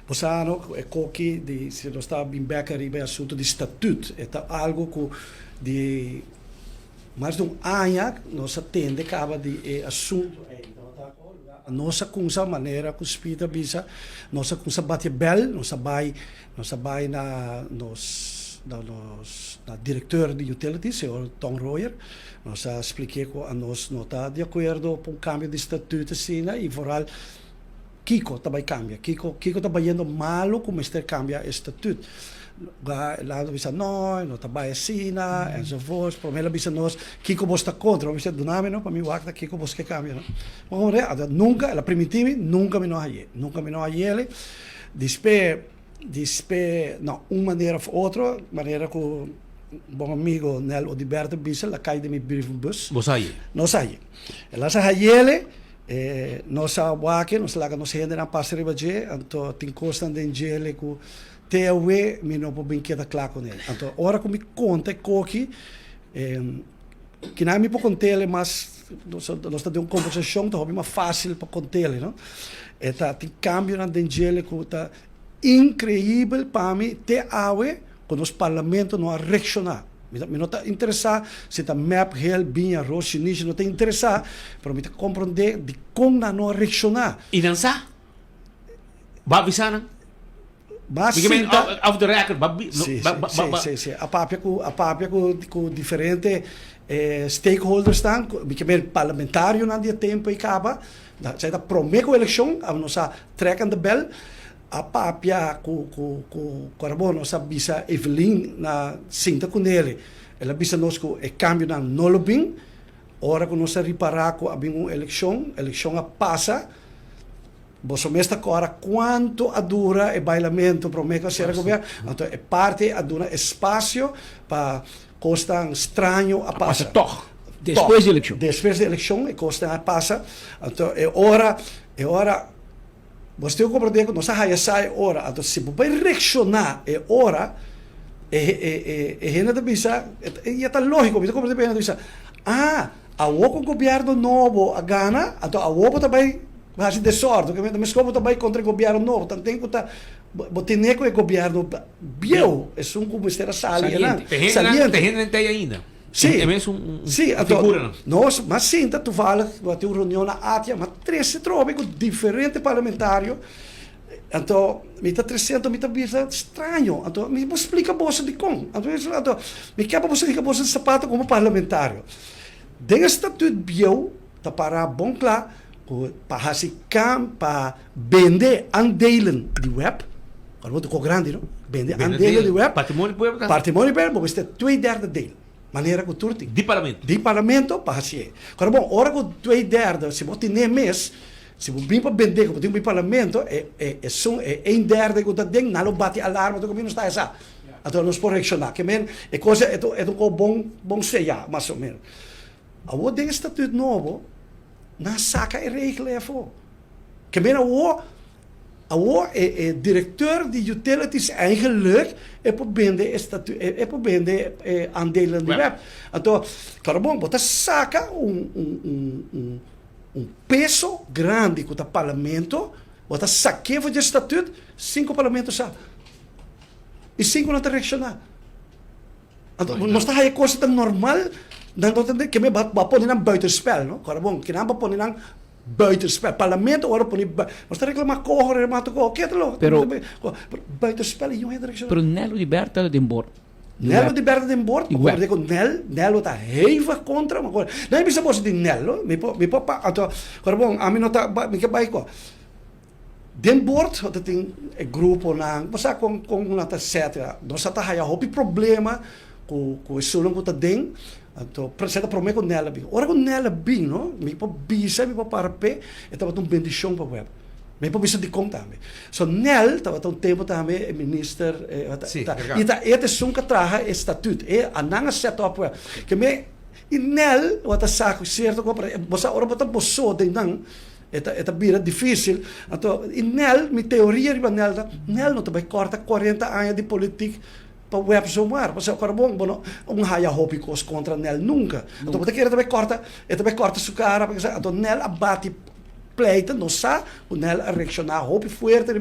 Bosano e Koki, se nós está bem becari assunto de estatuto, é algo que de mais de ano nós atende acaba de assunto a nossa coisa maneira que spita bisa nossa coisa bate bel nossa vai na diretor de utilities, senhor Tom Royer, nós expliquei que a nós não está de acordo com o cambio de estatuto assim, e vooral Kiko também cambia. Kiko também indo malo como este cambia o estatuto. Lá bisa não está bem assim, enzovoorts. Para mim bisa nós Kiko está contra, mas do nome não para mim o acta Kiko que cambia, não. Mas nunca, ela primitiva nunca me não aí ele. Despe não, uma maneira ou outra, maneira que o bom amigo Nel Odiberto bisa la cai de mi brievenbus. Não sai. Ela sai ele nós aqui nós lá nós ainda não passa ribaje, então tem costa de ele que teowe me não pode brincar claro com ele. Então ora que me conta coque que não me pode contar ele, mas nós está de uma conversação então é mais fácil para contar ele, não? Eta tem cambio na de ele que está incrível para mim te awe quando os parlamentos não reaccionar. Me não está interessado se está map heel bem a rocha nisso não está interessado, para me compreender de como não reaccionar. E dançar? Babisana? Mas sim, off the record, sim. A papia com diferentes stakeholders estão, porque é parlamentário não dia tempo e acaba, já está promete a eleição, a nossa treca de bel. A papia com carbono sa bisa Evelyn na sinta com ele. Ela bisa nós com o câmbio na nolobin. Ora que nós reparar com abing uma eleição a passa. Você mesmo agora quanto a dura o bailamento para o meio ser governo. Então é parte a dura espaço para costa estranho a passa. Depois da eleição e costa a passa. Então é hora você compreende que nós sai hora, então se vai reaccionar é hora da bisa e está lógico, você compreende bem bisa. A o governo novo a Gana, então a o também vai desordem, que mas como também contra o governo novo, então tem que tá botar com o governo bio, é como estar saliente. Tem ainda. Sim, é mesmo figura. Nós, mas sim, tu fala, tem uma reunião na Átia, mas 13 tropas com diferentes parlamentários. Então, me está 300, me está estranho. Então, me explica a bolsa de como. Então, me quer você explicar a bolsa de sapato como parlamentário. Dentro do estatuto bio, está para bom claro, para para vender andelen de web. Agora, vou grande, não? Vender andelen de web. Patrimônio público, você tem 2/3 dele. Maneira que turti. De parlamento, para assim. Agora, bom, hora que 2/3, se você tem mês, se você vem para vender, que você tem parlamento, é 1/3 que você tem, não bate alarme, que não está essa. Então, nós podemos reaccionar. Que é coisa, é bom ser, mais ou menos. A o tem estatuto novo, na saca e regra é for. Que é diretor de utilities eigenlijk para vender aandelen de web. Então, bom, você saca peso grande com o parlamento, você saque de estatuto, 5 parlamentos só. E 5 não está reaccionar. Então, não está aí coisa tão normal, não entende que me vai pôr em buitenspel, não? Bom, que não vai pôr em buitenspel. Parlamento ora pôr nós está reclamar correr, mato que é lo. Buitenspel e não é direcional. Pero Nelo liberta de embora. Nelo liberta de embora, porque com Nelo está heiva contra uma coisa. Não é preciso de Nelo, me papa, então, bom, a mim não está, me que vai com. Dembord, dat tem grupo na, basta com uma etc. Nós está aí houve problema com o sulung com den, então precisa prometer com nela bem. Ora com nela bem, não? Me pode bisa, me pode parpe, estava um bendição para web. Me pode bisa de conta também. So nel estava um tempo também minister, e tá este sunca traha estatuto, a nanga set up web. Que me e nel o tá saco certo com para, basta ora botar bosso de nang. É bira difícil. Então, e nel, minha teoria riba nel não também corta 40 anos de política para o web somar. Mas agora bom, haya hobby contra nel nunca. Então, você quer também corta sua cara, então nel abate pleita, não sabe, o Nel a reaccionar, roupa fuerte,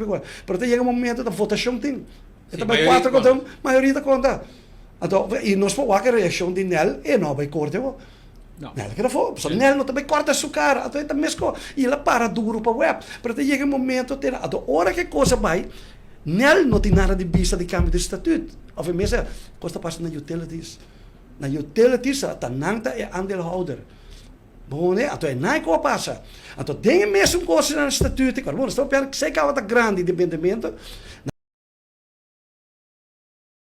pero te chega um momento da votação tem. Então vai 4 contra 1, maioria da conta. Então, e nós vamos ver a reação de Nel, e não vai cortar, Não. Nel que não foi, só Nel não também corta sua cara, então ele mesmo, e ela para duro para web, pero te chega um momento, então, hora que coisa vai, Nel não tem nada de vista de cambio de estatuto. Of mesmo, costa passa na utilities. Na utilities, a tananta é aandeelhouder. Bom, né? Então, é não que passa. Então, tem mesmo coisa no estatuto. Bom, estou pensando que sei que é grande independimento.